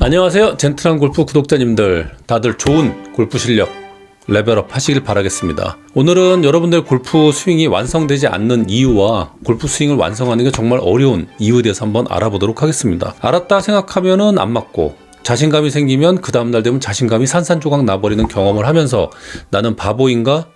안녕하세요. 젠틀한 골프 구독자님들, 다들 좋은 골프 실력 레벨업 하시길 바라겠습니다. 오늘은 여러분들 골프 스윙이 완성되지 않는 이유와 골프 스윙을 완성하는 게 정말 어려운 이유에 대해서 한번 알아보도록 하겠습니다. 알았다 생각하면은 안 맞고, 자신감이 생기면 그 다음날 되면 자신감이 산산조각 나버리는 경험을 하면서 나는 바보인가?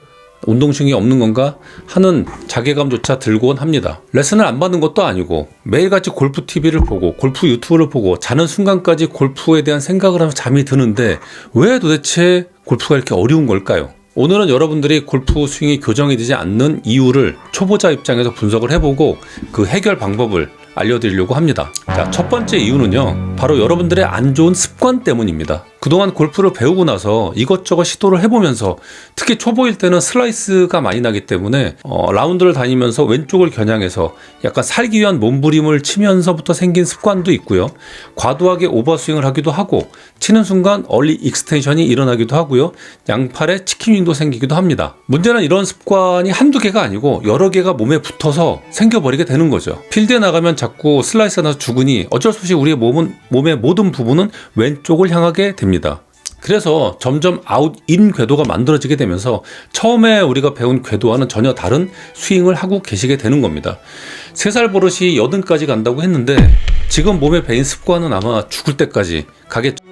운동신경이 없는 건가 하는 자괴감조차 들곤 합니다. 레슨을 안 받는 것도 아니고 매일같이 골프 TV를 보고 골프 유튜브를 보고 자는 순간까지 골프에 대한 생각을 하면서 잠이 드는데 왜 도대체 골프가 이렇게 어려운 걸까요? 오늘은 여러분들이 골프 스윙이 교정이 되지 않는 이유를 초보자 입장에서 분석을 해보고 그 해결 방법을 알려드리려고 합니다. 자, 첫 번째 이유는요, 바로 여러분들의 안 좋은 습관 때문입니다. 그동안 골프를 배우고 나서 이것저것 시도를 해보면서 특히 초보일 때는 슬라이스가 많이 나기 때문에 라운드를 다니면서 왼쪽을 겨냥해서 약간 살기 위한 몸부림을 치면서부터 생긴 습관도 있고요. 과도하게 오버스윙을 하기도 하고 치는 순간 얼리 익스텐션이 일어나기도 하고요. 양팔에 치킨윙도 생기기도 합니다. 문제는 이런 습관이 한두 개가 아니고 여러 개가 몸에 붙어서 생겨버리게 되는 거죠. 필드에 나가면 자꾸 슬라이스가 나서 죽으니 어쩔 수 없이 우리의 몸의 모든 부분은 왼쪽을 향하게 됩니다. 그래서 점점 아웃인 궤도가 만들어지게 되면서 처음에 우리가 배운 궤도와는 전혀 다른 스윙을 하고 계시게 되는 겁니다. 3살 버릇이 80까지 간다고 했는데 지금 몸에 배인 습관은 아마 죽을 때까지 가겠죠.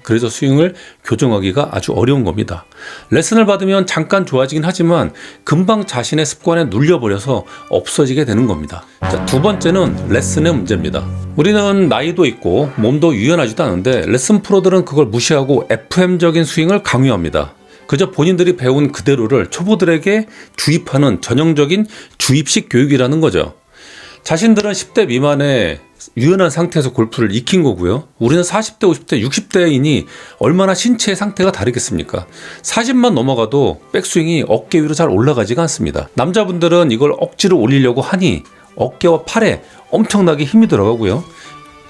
그래서 스윙을 교정하기가 아주 어려운 겁니다. 레슨을 받으면 잠깐 좋아지긴 하지만 금방 자신의 습관에 눌려버려서 없어지게 되는 겁니다. 자, 두 번째는 레슨의 문제입니다. 우리는 나이도 있고 몸도 유연하지도 않은데 레슨 프로들은 그걸 무시하고 FM적인 스윙을 강요합니다. 그저 본인들이 배운 그대로를 초보들에게 주입하는 전형적인 주입식 교육이라는 거죠. 자신들은 10대 미만의 유연한 상태에서 골프를 익힌 거고요. 우리는 40대, 50대, 60대이니 얼마나 신체의 상태가 다르겠습니까? 40만 넘어가도 백스윙이 어깨 위로 잘 올라가지가 않습니다. 남자분들은 이걸 억지로 올리려고 하니 어깨와 팔에 엄청나게 힘이 들어가고요.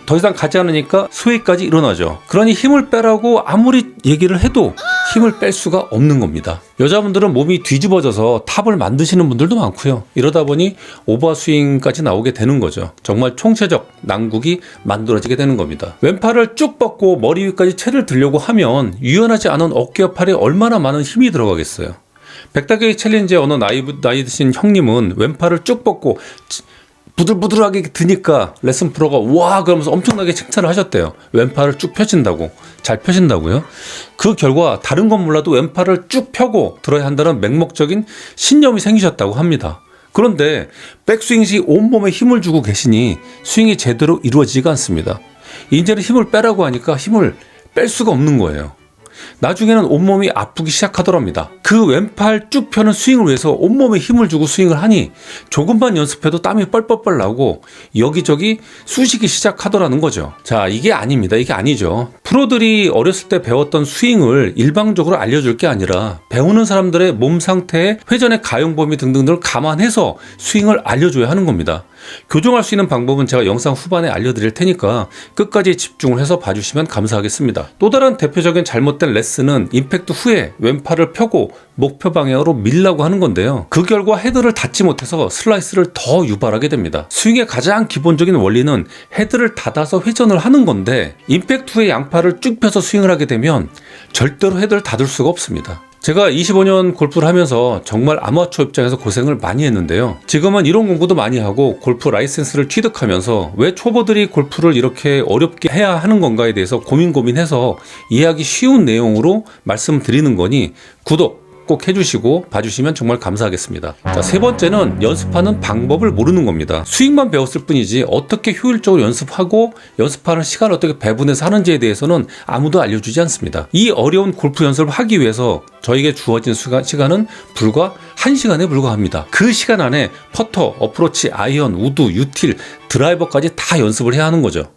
더 이상 가지 않으니까 소외까지 일어나죠. 그러니 힘을 빼라고 아무리 얘기를 해도 힘을 뺄 수가 없는 겁니다. 여자분들은 몸이 뒤집어져서 탑을 만드시는 분들도 많고요. 이러다 보니 오버스윙까지 나오게 되는 거죠. 정말 총체적 난국이 만들어지게 되는 겁니다. 왼팔을 쭉 뻗고 머리 위까지 채를 들려고 하면 유연하지 않은 어깨와 팔에 얼마나 많은 힘이 들어가겠어요. 백다개의 챌린지의 어느 나이 드신 형님은 왼팔을 쭉 뻗고 부들부들하게 드니까 레슨 프로가 와 그러면서 엄청나게 칭찬을 하셨대요. 왼팔을 쭉 펴진다고, 잘 펴진다고요. 그 결과 다른 건 몰라도 왼팔을 쭉 펴고 들어야 한다는 맹목적인 신념이 생기셨다고 합니다. 그런데 백스윙 시 온몸에 힘을 주고 계시니 스윙이 제대로 이루어지지가 않습니다. 이제는 힘을 빼라고 하니까 힘을 뺄 수가 없는 거예요. 나중에는 온몸이 아프기 시작하더랍니다. 그 왼팔 쭉 펴는 스윙을 위해서 온몸에 힘을 주고 스윙을 하니 조금만 연습해도 땀이 뻘뻘뻘 나고 여기저기 쑤시기 시작하더라는 거죠. 자, 이게 아닙니다. 이게 아니죠. 프로들이 어렸을 때 배웠던 스윙을 일방적으로 알려줄 게 아니라 배우는 사람들의 몸 상태, 회전의 가용 범위 등등을 감안해서 스윙을 알려줘야 하는 겁니다. 교정할 수 있는 방법은 제가 영상 후반에 알려드릴 테니까 끝까지 집중을 해서 봐주시면 감사하겠습니다. 또 다른 대표적인 잘못된 레슨은 임팩트 후에 왼팔을 펴고 목표 방향으로 밀라고 하는 건데요. 그 결과 헤드를 닫지 못해서 슬라이스를 더 유발하게 됩니다. 스윙의 가장 기본적인 원리는 헤드를 닫아서 회전을 하는 건데 임팩트 후에 양팔을 쭉 펴서 스윙을 하게 되면 절대로 헤드를 닫을 수가 없습니다. 제가 25년 골프를 하면서 정말 아마추어 입장에서 고생을 많이 했는데요. 지금은 이론 공부도 많이 하고 골프 라이센스를 취득하면서 왜 초보들이 골프를 이렇게 어렵게 해야 하는 건가에 대해서 고민해서 이해하기 쉬운 내용으로 말씀드리는 거니 구독 꼭 해주시고 봐주시면 정말 감사하겠습니다. 자, 세 번째는 연습하는 방법을 모르는 겁니다. 스윙만 배웠을 뿐이지 어떻게 효율적으로 연습하고 연습하는 시간을 어떻게 배분해서 하는지에 대해서는 아무도 알려주지 않습니다. 이 어려운 골프 연습을 하기 위해서 저에게 주어진 시간은 불과 1시간에 불과합니다. 그 시간 안에 퍼터, 어프로치, 아이언, 우드, 유틸, 드라이버까지 다 연습을 해야 하는 거죠.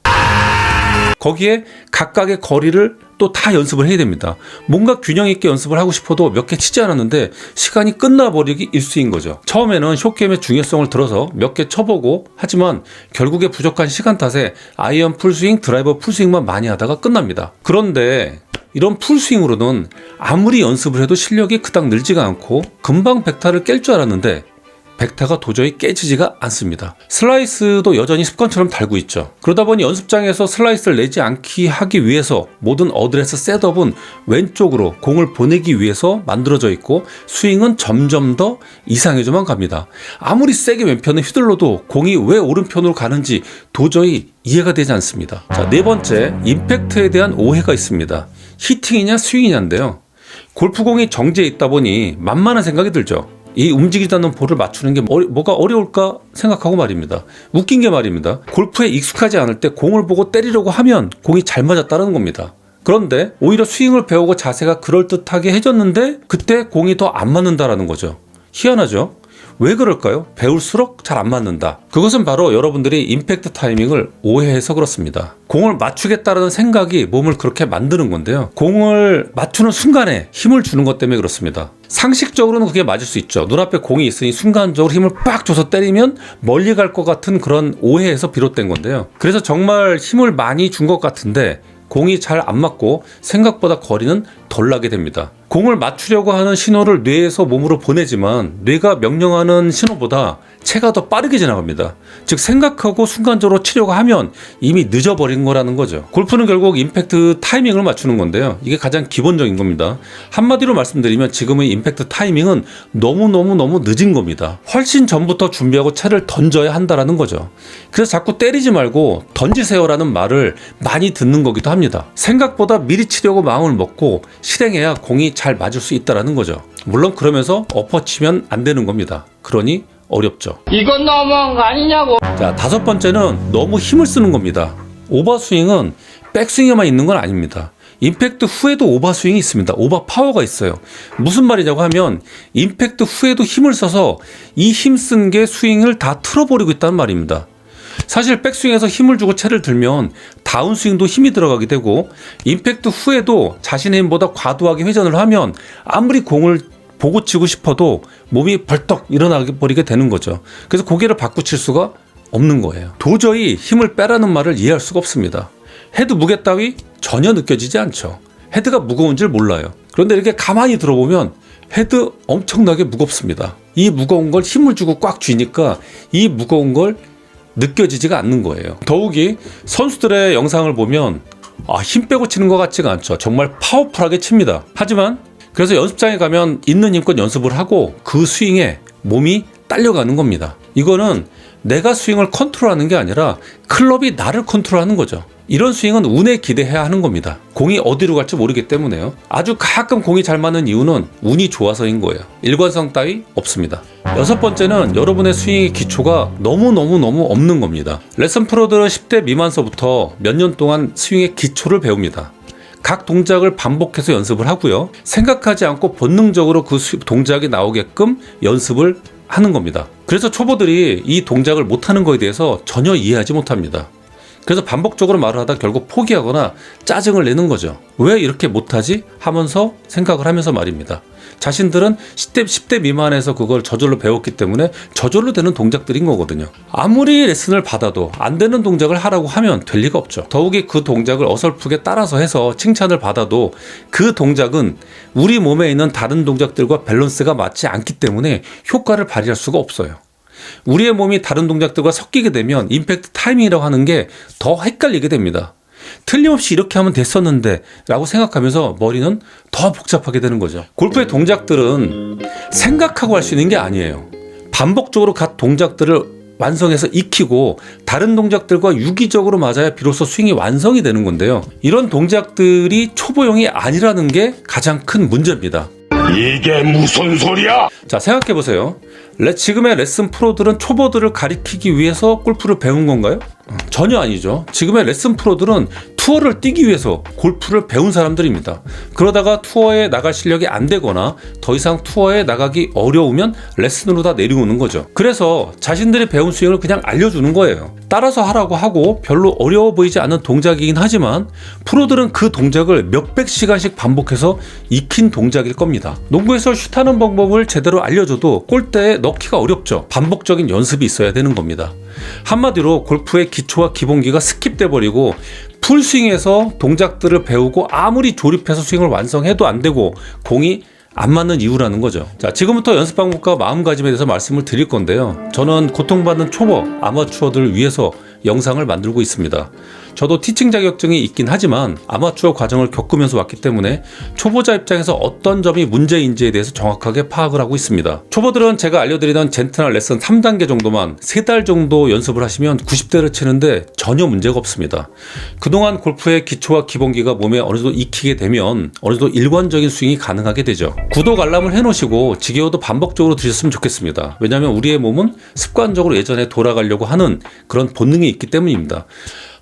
거기에 각각의 거리를 또 다 연습을 해야 됩니다. 뭔가 균형 있게 연습을 하고 싶어도 몇 개 치지 않았는데 시간이 끝나버리기 일쑤인 거죠. 처음에는 숏게임의 중요성을 들어서 몇 개 쳐보고 하지만 결국에 부족한 시간 탓에 아이언 풀스윙, 드라이버 풀스윙만 많이 하다가 끝납니다. 그런데 이런 풀스윙으로는 아무리 연습을 해도 실력이 그닥 늘지가 않고 금방 백타를 깰 줄 알았는데 백타가 도저히 깨지지가 않습니다. 슬라이스도 여전히 습관처럼 달고 있죠. 그러다 보니 연습장에서 슬라이스를 내지 않게 하기 위해서 모든 어드레스 셋업은 왼쪽으로 공을 보내기 위해서 만들어져 있고 스윙은 점점 더 이상해져만 갑니다. 아무리 세게 왼편을 휘둘러도 공이 왜 오른편으로 가는지 도저히 이해가 되지 않습니다. 자, 네 번째, 임팩트에 대한 오해가 있습니다. 히팅이냐 스윙이냐인데요. 골프공이 정지해 있다 보니 만만한 생각이 들죠. 이 움직이지 않는 볼을 맞추는 게 뭐가 어려울까 생각하고 말입니다. 웃긴 게 말입니다. 골프에 익숙하지 않을 때 공을 보고 때리려고 하면 공이 잘 맞았다는 겁니다. 그런데 오히려 스윙을 배우고 자세가 그럴듯하게 해졌는데 그때 공이 더 안 맞는다라는 거죠. 희한하죠? 왜 그럴까요? 배울수록 잘 안 맞는다. 그것은 바로 여러분들이 임팩트 타이밍을 오해해서 그렇습니다. 공을 맞추겠다라는 생각이 몸을 그렇게 만드는 건데요. 공을 맞추는 순간에 힘을 주는 것 때문에 그렇습니다. 상식적으로는 그게 맞을 수 있죠. 눈앞에 공이 있으니 순간적으로 힘을 빡 줘서 때리면 멀리 갈 것 같은 그런 오해에서 비롯된 건데요. 그래서 정말 힘을 많이 준 것 같은데 공이 잘 안 맞고 생각보다 거리는 덜 나게 됩니다. 공을 맞추려고 하는 신호를 뇌에서 몸으로 보내지만 뇌가 명령하는 신호보다 체가 더 빠르게 지나갑니다. 즉 생각하고 순간적으로 치려고 하면 이미 늦어버린 거라는 거죠. 골프는 결국 임팩트 타이밍을 맞추는 건데요. 이게 가장 기본적인 겁니다. 한마디로 말씀드리면 지금의 임팩트 타이밍은 너무 늦은 겁니다. 훨씬 전부터 준비하고 채를 던져야 한다라는 거죠. 그래서 자꾸 때리지 말고 던지세요라는 말을 많이 듣는 거기도 합니다. 생각보다 미리 치려고 마음을 먹고 실행해야 공이 잘 맞을 수 있다라는 거죠. 물론 그러면서 엎어치면 안 되는 겁니다. 그러니 어렵죠. 이건 너무한 거 아니냐고. 자, 다섯 번째는 너무 힘을 쓰는 겁니다. 오버스윙은 백스윙에만 있는 건 아닙니다. 임팩트 후에도 오버스윙이 있습니다. 오버 파워가 있어요. 무슨 말이냐고 하면 임팩트 후에도 힘을 써서 이 힘 쓴 게 스윙을 다 틀어버리고 있다는 말입니다. 사실 백스윙에서 힘을 주고 채를 들면 다운스윙도 힘이 들어가게 되고 임팩트 후에도 자신의 힘보다 과도하게 회전을 하면 아무리 공을 보고 치고 싶어도 몸이 벌떡 일어나 버리게 되는 거죠. 그래서 고개를 바꾸 칠 수가 없는 거예요. 도저히 힘을 빼라는 말을 이해할 수가 없습니다. 헤드 무게 따위 전혀 느껴지지 않죠. 헤드가 무거운 줄 몰라요. 그런데 이렇게 가만히 들어보면 헤드 엄청나게 무겁습니다. 이 무거운 걸 힘을 주고 꽉 쥐니까 이 무거운 걸 느껴지지가 않는 거예요. 더욱이 선수들의 영상을 보면 힘 빼고 치는 것 같지가 않죠. 정말 파워풀하게 칩니다. 하지만 그래서 연습장에 가면 있는 힘껏 연습을 하고 그 스윙에 몸이 딸려가는 겁니다. 이거는 내가 스윙을 컨트롤하는 게 아니라 클럽이 나를 컨트롤하는 거죠. 이런 스윙은 운에 기대해야 하는 겁니다. 공이 어디로 갈지 모르기 때문에요. 아주 가끔 공이 잘 맞는 이유는 운이 좋아서인 거예요. 일관성 따위 없습니다. 여섯 번째는 여러분의 스윙의 기초가 너무 없는 겁니다. 레슨 프로들은 10대 미만서부터 몇 년 동안 스윙의 기초를 배웁니다. 각 동작을 반복해서 연습을 하고요. 생각하지 않고 본능적으로 그 동작이 나오게끔 연습을 하는 겁니다. 그래서 초보들이 이 동작을 못하는 거에 대해서 전혀 이해하지 못합니다. 그래서 반복적으로 말을 하다 결국 포기하거나 짜증을 내는 거죠. 왜 이렇게 못하지? 하면서 생각을 하면서 말입니다. 자신들은 10대 미만에서 그걸 저절로 배웠기 때문에 저절로 되는 동작들인 거거든요. 아무리 레슨을 받아도 안 되는 동작을 하라고 하면 될 리가 없죠. 더욱이 그 동작을 어설프게 따라서 해서 칭찬을 받아도 그 동작은 우리 몸에 있는 다른 동작들과 밸런스가 맞지 않기 때문에 효과를 발휘할 수가 없어요. 우리의 몸이 다른 동작들과 섞이게 되면 임팩트 타이밍이라고 하는 게 더 헷갈리게 됩니다. 틀림없이 이렇게 하면 됐었는데 라고 생각하면서 머리는 더 복잡하게 되는 거죠. 골프의 동작들은 생각하고 할 수 있는 게 아니에요. 반복적으로 각 동작들을 완성해서 익히고 다른 동작들과 유기적으로 맞아야 비로소 스윙이 완성이 되는 건데요. 이런 동작들이 초보용이 아니라는 게 가장 큰 문제입니다. 이게 무슨 소리야? 자, 생각해보세요. 지금의 레슨 프로들은 초보들을 가리키기 위해서 골프를 배운 건가요? 전혀 아니죠. 지금의 레슨 프로들은 투어를 뛰기 위해서 골프를 배운 사람들입니다. 그러다가 투어에 나갈 실력이 안 되거나 더 이상 투어에 나가기 어려우면 레슨으로 다 내려오는 거죠. 그래서 자신들이 배운 스윙을 그냥 알려주는 거예요. 따라서 하라고 하고 별로 어려워 보이지 않는 동작이긴 하지만 프로들은 그 동작을 몇백 시간씩 반복해서 익힌 동작일 겁니다. 농구에서 슛하는 방법을 제대로 알려줘도 골대에 넣기가 어렵죠. 반복적인 연습이 있어야 되는 겁니다. 한마디로 골프의 기초와 기본기가 스킵돼 버리고 풀스윙에서 동작들을 배우고 아무리 조립해서 스윙을 완성해도 안 되고 공이 안 맞는 이유라는 거죠. 자, 지금부터 연습 방법과 마음가짐에 대해서 말씀을 드릴 건데요. 저는 고통받는 초보, 아마추어들을 위해서 영상을 만들고 있습니다. 저도 티칭 자격증이 있긴 하지만 아마추어 과정을 겪으면서 왔기 때문에 초보자 입장에서 어떤 점이 문제인지에 대해서 정확하게 파악을 하고 있습니다. 초보들은 제가 알려드리던 젠틀한 레슨 3단계 정도만 3달 정도 연습을 하시면 90대를 치는데 전혀 문제가 없습니다. 그동안 골프의 기초와 기본기가 몸에 어느 정도 익히게 되면 어느 정도 일관적인 스윙이 가능하게 되죠. 구독 알람을 해놓으시고 지겨워도 반복적으로 들으셨으면 좋겠습니다. 왜냐하면 우리의 몸은 습관적으로 예전에 돌아가려고 하는 그런 본능이 있기 때문입니다.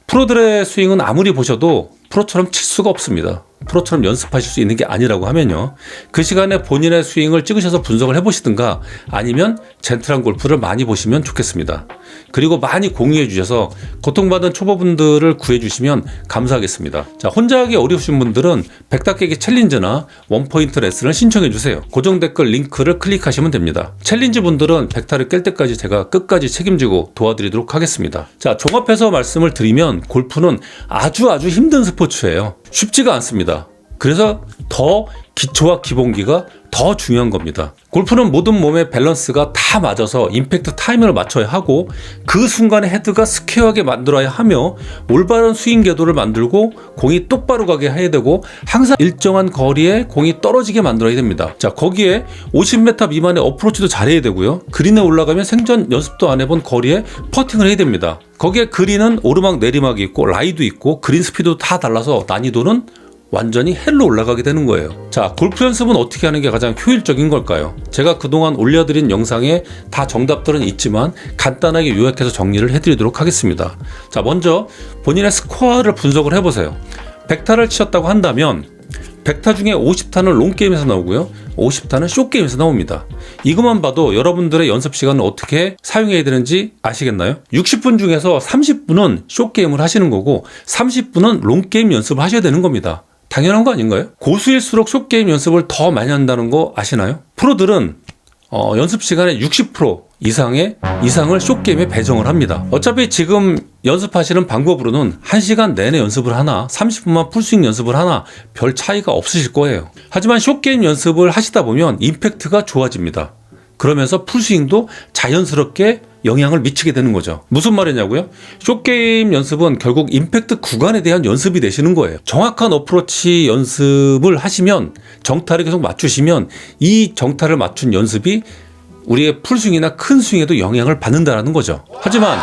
프로들의 스윙은 아무리 보셔도 프로처럼 칠 수가 없습니다. 프로처럼 연습하실 수 있는 게 아니라고 하면요. 그 시간에 본인의 스윙을 찍으셔서 분석을 해보시든가 아니면 젠틀한 골프를 많이 보시면 좋겠습니다. 그리고 많이 공유해 주셔서 고통받은 초보분들을 구해 주시면 감사하겠습니다. 자, 혼자 하기 어려우신 분들은 백타 깨기 챌린지나 원포인트 레슨을 신청해 주세요. 고정 댓글 링크를 클릭하시면 됩니다. 챌린지 분들은 백타를 깰 때까지 제가 끝까지 책임지고 도와드리도록 하겠습니다. 자, 종합해서 말씀을 드리면 골프는 아주 힘든 스포츠예요. 쉽지가 않습니다. 그래서 더 기초와 기본기가 더 중요한 겁니다. 골프는 모든 몸의 밸런스가 다 맞아서 임팩트 타이밍을 맞춰야 하고 그 순간에 헤드가 스퀘어하게 만들어야 하며 올바른 스윙 궤도를 만들고 공이 똑바로 가게 해야 되고 항상 일정한 거리에 공이 떨어지게 만들어야 됩니다. 자, 거기에 50m 미만의 어프로치도 잘해야 되고요. 그린에 올라가면 생전 연습도 안 해본 거리에 퍼팅을 해야 됩니다. 거기에 그린은 오르막 내리막이 있고 라이도 있고 그린 스피드도 다 달라서 난이도는 완전히 헬로 올라가게 되는 거예요. 자, 골프 연습은 어떻게 하는 게 가장 효율적인 걸까요? 제가 그동안 올려드린 영상에 다 정답들은 있지만 간단하게 요약해서 정리를 해드리도록 하겠습니다. 자, 먼저 본인의 스코어를 분석을 해보세요. 100타를 치셨다고 한다면 100타 중에 50타는 롱게임에서 나오고요. 50타는 숏게임에서 나옵니다. 이것만 봐도 여러분들의 연습 시간을 어떻게 사용해야 되는지 아시겠나요? 60분 중에서 30분은 숏게임을 하시는 거고 30분은 롱게임 연습을 하셔야 되는 겁니다. 당연한 거 아닌가요? 고수일수록 숏게임 연습을 더 많이 한다는 거 아시나요? 프로들은 연습 시간의 60% 이상을 숏게임에 배정을 합니다. 어차피 지금 연습하시는 방법으로는 1시간 내내 연습을 하나 30분만 풀스윙 연습을 하나 별 차이가 없으실 거예요. 하지만 숏게임 연습을 하시다 보면 임팩트가 좋아집니다. 그러면서 풀스윙도 자연스럽게 영향을 미치게 되는 거죠. 무슨 말이냐고요? 숏게임 연습은 결국 임팩트 구간에 대한 연습이 되시는 거예요. 정확한 어프로치 연습을 하시면 정타를 계속 맞추시면 이 정타를 맞춘 연습이 우리의 풀스윙이나 큰 스윙에도 영향을 받는다는 거죠. 하지만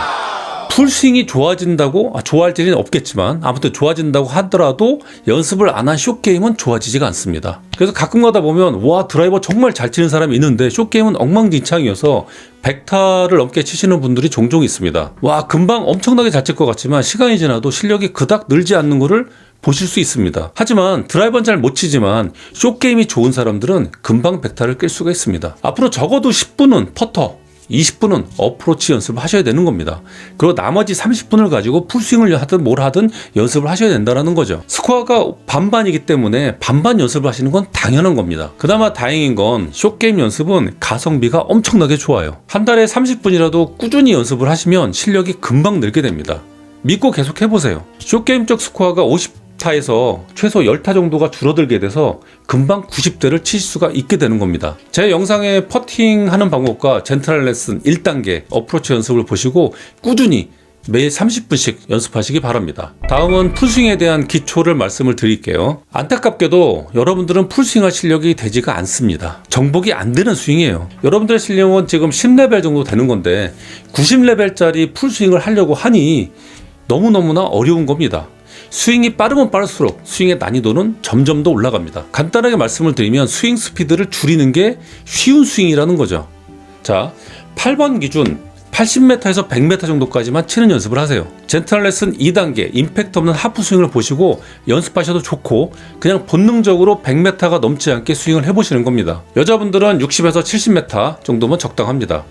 풀스윙이 좋아진다고 좋아할 일은 없겠지만 아무튼 좋아진다고 하더라도 연습을 안 한 숏게임은 좋아지지가 않습니다. 그래서 가끔 가다 보면 와 드라이버 정말 잘 치는 사람이 있는데 숏게임은 엉망진창이어서 100타를 넘게 치시는 분들이 종종 있습니다. 와 금방 엄청나게 잘 칠 것 같지만 시간이 지나도 실력이 그닥 늘지 않는 거를 보실 수 있습니다. 하지만 드라이버는 잘 못 치지만 숏게임이 좋은 사람들은 금방 100타를 깰 수가 있습니다. 앞으로 적어도 10분은 퍼터 20분은 어프로치 연습을 하셔야 되는 겁니다. 그리고 나머지 30분을 가지고 풀스윙을 하든 뭘 하든 연습을 하셔야 된다는 거죠. 스코어가 반반이기 때문에 반반 연습을 하시는 건 당연한 겁니다. 그나마 다행인 건 숏게임 연습은 가성비가 엄청나게 좋아요. 한 달에 30분이라도 꾸준히 연습을 하시면 실력이 금방 늘게 됩니다. 믿고 계속 해보세요. 숏게임 쪽 스코어가 50타에서 최소 10타 정도가 줄어들게 돼서 금방 90대를 칠 수가 있게 되는 겁니다. 제 영상에 퍼팅하는 방법과 젠틀한 레슨 1단계 어프로치 연습을 보시고 꾸준히 매일 30분씩 연습하시기 바랍니다. 다음은 풀스윙에 대한 기초를 말씀을 드릴게요. 안타깝게도 여러분들은 풀스윙할 실력이 되지가 않습니다. 정복이 안 되는 스윙이에요. 여러분들의 실력은 지금 10레벨 정도 되는 건데 90레벨짜리 풀스윙을 하려고 하니 너무너무나 어려운 겁니다. 스윙이 빠르면 빠를수록 스윙의 난이도는 점점 더 올라갑니다. 간단하게 말씀을 드리면 스윙 스피드를 줄이는 게 쉬운 스윙이라는 거죠. 자, 8번 기준 80m에서 100m 정도까지만 치는 연습을 하세요. 젠틀한 레슨 2단계 임팩트 없는 하프 스윙을 보시고 연습하셔도 좋고 그냥 본능적으로 100m가 넘지 않게 스윙을 해보시는 겁니다. 여자분들은 60에서 70m 정도면 적당합니다.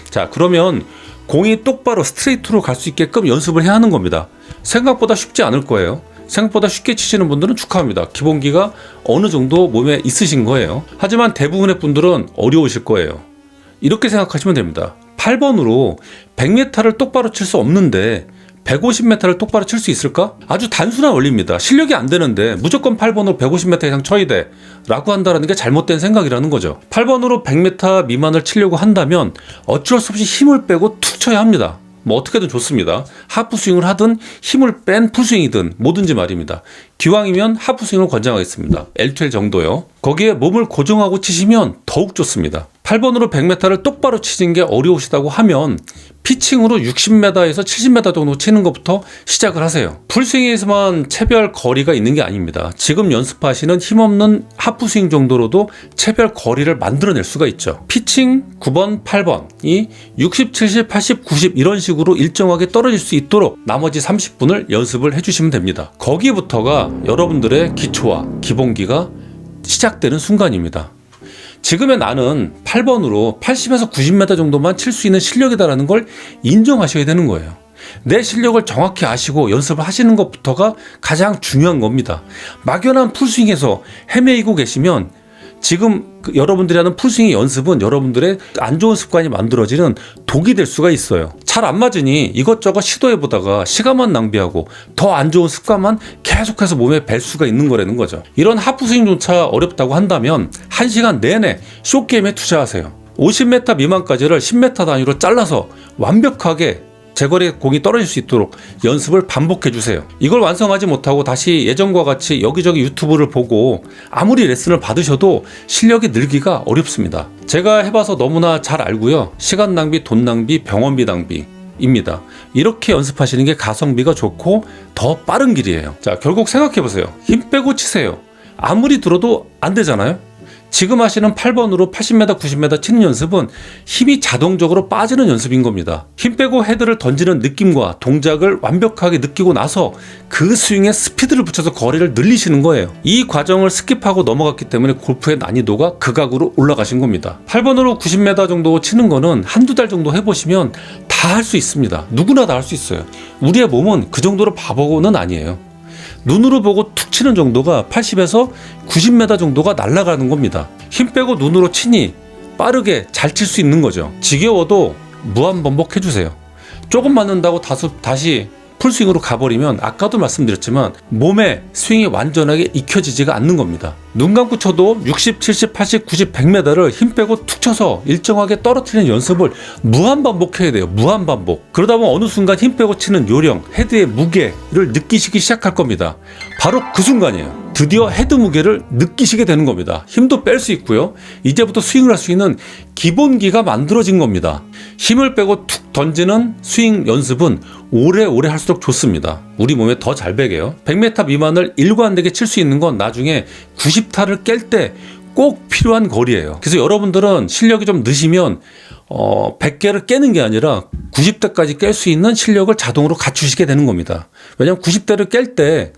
자, 그러면 공이 똑바로 스트레이트로 갈 수 있게끔 연습을 해야 하는 겁니다. 생각보다 쉽지 않을 거예요. 생각보다 쉽게 치시는 분들은 축하합니다. 기본기가 어느 정도 몸에 있으신 거예요. 하지만 대부분의 분들은 어려우실 거예요. 이렇게 생각하시면 됩니다. 8번으로 100m를 똑바로 칠 수 없는데 150m를 똑바로 칠 수 있을까? 아주 단순한 원리입니다. 실력이 안 되는데 무조건 8번으로 150m 이상 쳐야 돼 라고 한다는 게 잘못된 생각이라는 거죠. 8번으로 100m 미만을 치려고 한다면 어쩔 수 없이 힘을 빼고 툭 쳐야 합니다. 뭐 어떻게든 좋습니다. 하프 스윙을 하든 힘을 뺀 풀스윙이든 뭐든지 말입니다. 기왕이면 하프 스윙을 권장하겠습니다. L2L 정도요. 거기에 몸을 고정하고 치시면 더욱 좋습니다. 8번으로 100m를 똑바로 치는 게 어려우시다고 하면 피칭으로 60m에서 70m 정도 치는 것부터 시작을 하세요. 풀스윙에서만 체별 거리가 있는 게 아닙니다. 지금 연습하시는 힘없는 하프스윙 정도로도 체별 거리를 만들어낼 수가 있죠. 피칭 9번, 8번이 60, 70, 80, 90 이런 식으로 일정하게 떨어질 수 있도록 나머지 30분을 연습을 해주시면 됩니다. 거기부터가 여러분들의 기초와 기본기가 시작되는 순간입니다. 지금의 나는 8번으로 80에서 90m 정도만 칠 수 있는 실력이다라는 걸 인정하셔야 되는 거예요. 내 실력을 정확히 아시고 연습을 하시는 것부터가 가장 중요한 겁니다. 막연한 풀스윙에서 헤매이고 계시면 지금 여러분들이 하는 풀스윙 연습은 여러분들의 안 좋은 습관이 만들어지는 독이 될 수가 있어요. 잘 안 맞으니 이것저것 시도해보다가 시간만 낭비하고 더 안 좋은 습관만 계속해서 몸에 뵐 수가 있는 거라는 거죠. 이런 하프스윙조차 어렵다고 한다면 1시간 내내 숏게임에 투자하세요. 50m 미만까지를 10m 단위로 잘라서 완벽하게 제거리에 공이 떨어질 수 있도록 연습을 반복해 주세요. 이걸 완성하지 못하고 다시 예전과 같이 여기저기 유튜브를 보고 아무리 레슨을 받으셔도 실력이 늘기가 어렵습니다. 제가 해봐서 너무나 잘 알고요. 시간 낭비, 돈 낭비, 병원비 낭비입니다. 이렇게 연습하시는 게 가성비가 좋고 더 빠른 길이에요. 자, 결국 생각해 보세요. 힘 빼고 치세요. 아무리 들어도 안 되잖아요. 지금 하시는 8번으로 80m, 90m 치는 연습은 힘이 자동적으로 빠지는 연습인 겁니다. 힘 빼고 헤드를 던지는 느낌과 동작을 완벽하게 느끼고 나서 그 스윙에 스피드를 붙여서 거리를 늘리시는 거예요. 이 과정을 스킵하고 넘어갔기 때문에 골프의 난이도가 극악으로 올라가신 겁니다. 8번으로 90m 정도 치는 거는 한두 달 정도 해보시면 다 할 수 있습니다. 누구나 다 할 수 있어요. 우리의 몸은 그 정도로 바보는 아니에요. 눈으로 보고 툭 치는 정도가 80에서 90m 정도가 날아가는 겁니다. 힘 빼고 눈으로 치니 빠르게 잘 칠 수 있는 거죠. 지겨워도 무한 반복해주세요. 조금 맞는다고 다시 풀스윙으로 가버리면 아까도 말씀드렸지만 몸에 스윙이 완전하게 익혀지지가 않는 겁니다. 눈 감고 쳐도 60, 70, 80, 90, 100m를 힘 빼고 툭 쳐서 일정하게 떨어뜨리는 연습을 무한 반복해야 돼요. 무한 반복. 그러다 보면 어느 순간 힘 빼고 치는 요령, 헤드의 무게를 느끼시기 시작할 겁니다. 바로 그 순간이에요. 드디어 헤드 무게를 느끼시게 되는 겁니다. 힘도 뺄 수 있고요. 이제부터 스윙을 할 수 있는 기본기가 만들어진 겁니다. 힘을 빼고 툭 던지는 스윙 연습은 오래오래 할수록 좋습니다. 우리 몸에 더 잘 배게요. 100m 미만을 일관되게 칠 수 있는 건 나중에 90타를 깰 때 꼭 필요한 거리예요. 그래서 여러분들은 실력이 좀 느시면 100개를 깨는 게 아니라 90대까지 깰 수 있는 실력을 자동으로 갖추시게 되는 겁니다. 왜냐하면 90대를 깰 때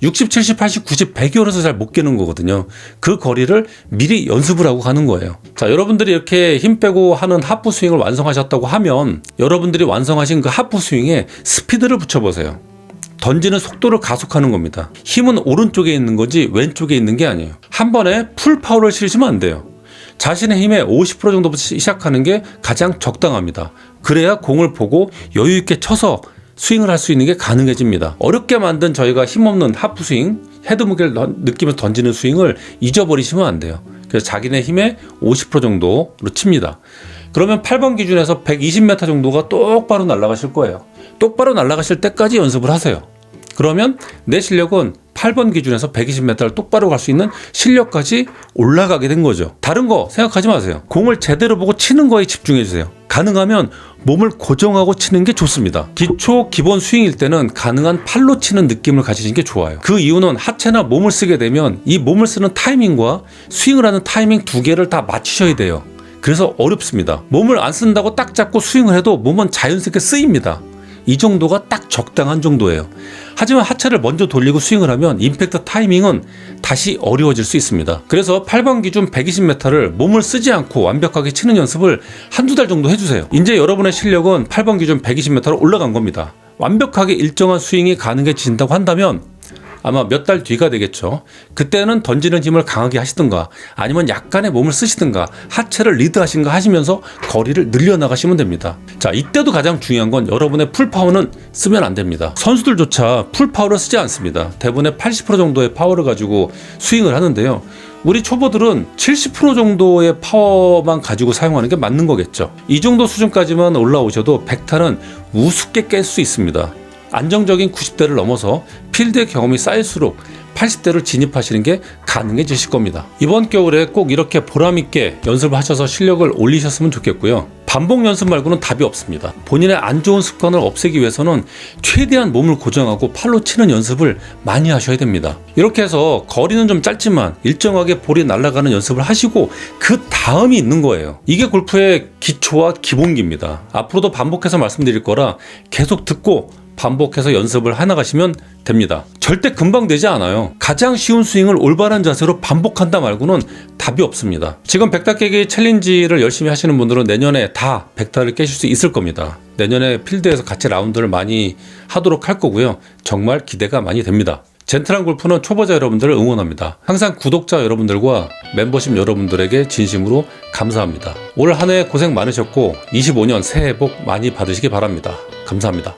60, 70, 80, 90, 100이 어려서 잘 못 깨는 거거든요. 그 거리를 미리 연습을 하고 가는 거예요. 자, 여러분들이 이렇게 힘 빼고 하는 하프 스윙을 완성하셨다고 하면 여러분들이 완성하신 그 하프 스윙에 스피드를 붙여보세요. 던지는 속도를 가속하는 겁니다. 힘은 오른쪽에 있는 거지 왼쪽에 있는 게 아니에요. 한 번에 풀 파워를 실으시면 안 돼요. 자신의 힘의 50% 정도부터 시작하는 게 가장 적당합니다. 그래야 공을 보고 여유 있게 쳐서 스윙을 할 수 있는 게 가능해집니다. 어렵게 만든 저희가 힘없는 하프 스윙, 헤드 무게를 느끼면서 던지는 스윙을 잊어버리시면 안 돼요. 그래서 자기네 힘의 50% 정도로 칩니다. 그러면 8번 기준에서 120m 정도가 똑바로 날아가실 거예요. 똑바로 날아가실 때까지 연습을 하세요. 그러면 내 실력은 8번 기준에서 120m를 똑바로 갈 수 있는 실력까지 올라가게 된 거죠. 다른 거 생각하지 마세요. 공을 제대로 보고 치는 거에 집중해 주세요. 가능하면 몸을 고정하고 치는 게 좋습니다. 기초 기본 스윙일 때는 가능한 팔로 치는 느낌을 가지시는 게 좋아요. 그 이유는 하체나 몸을 쓰게 되면 이 몸을 쓰는 타이밍과 스윙을 하는 타이밍 두 개를 다 맞추셔야 돼요. 그래서 어렵습니다. 몸을 안 쓴다고 딱 잡고 스윙을 해도 몸은 자연스럽게 쓰입니다. 이 정도가 딱 적당한 정도예요. 하지만 하체를 먼저 돌리고 스윙을 하면 임팩트 타이밍은 다시 어려워질 수 있습니다. 그래서 8번 기준 120m를 몸을 쓰지 않고 완벽하게 치는 연습을 한두 달 정도 해주세요. 이제 여러분의 실력은 8번 기준 120m로 올라간 겁니다. 완벽하게 일정한 스윙이 가능해진다고 한다면 아마 몇 달 뒤가 되겠죠. 그때는 던지는 힘을 강하게 하시든가 아니면 약간의 몸을 쓰시든가 하체를 리드하시든가 하시면서 거리를 늘려나가시면 됩니다. 자, 이때도 가장 중요한 건 여러분의 풀파워는 쓰면 안 됩니다. 선수들조차 풀파워를 쓰지 않습니다. 대부분의 80% 정도의 파워를 가지고 스윙을 하는데요. 우리 초보들은 70% 정도의 파워만 가지고 사용하는 게 맞는 거겠죠. 이 정도 수준까지만 올라오셔도 100타는 우습게 깰 수 있습니다. 안정적인 90대를 넘어서 필드의 경험이 쌓일수록 80대를 진입하시는 게 가능해지실 겁니다. 이번 겨울에 꼭 이렇게 보람있게 연습을 하셔서 실력을 올리셨으면 좋겠고요. 반복 연습 말고는 답이 없습니다. 본인의 안 좋은 습관을 없애기 위해서는 최대한 몸을 고정하고 팔로 치는 연습을 많이 하셔야 됩니다. 이렇게 해서 거리는 좀 짧지만 일정하게 볼이 날아가는 연습을 하시고 그 다음이 있는 거예요. 이게 골프의 기초와 기본기입니다. 앞으로도 반복해서 말씀드릴 거라 계속 듣고 반복해서 연습을 해나가시면 됩니다. 절대 금방 되지 않아요. 가장 쉬운 스윙을 올바른 자세로 반복한다 말고는 답이 없습니다. 지금 100타 깨기 챌린지를 열심히 하시는 분들은 내년에 다 100타를 깨실 수 있을 겁니다. 내년에 필드에서 같이 라운드를 많이 하도록 할 거고요. 정말 기대가 많이 됩니다. 젠틀한 골프는 초보자 여러분들을 응원합니다. 항상 구독자 여러분들과 멤버십 여러분들에게 진심으로 감사합니다. 올 한 해 고생 많으셨고 25년 새해 복 많이 받으시기 바랍니다. 감사합니다.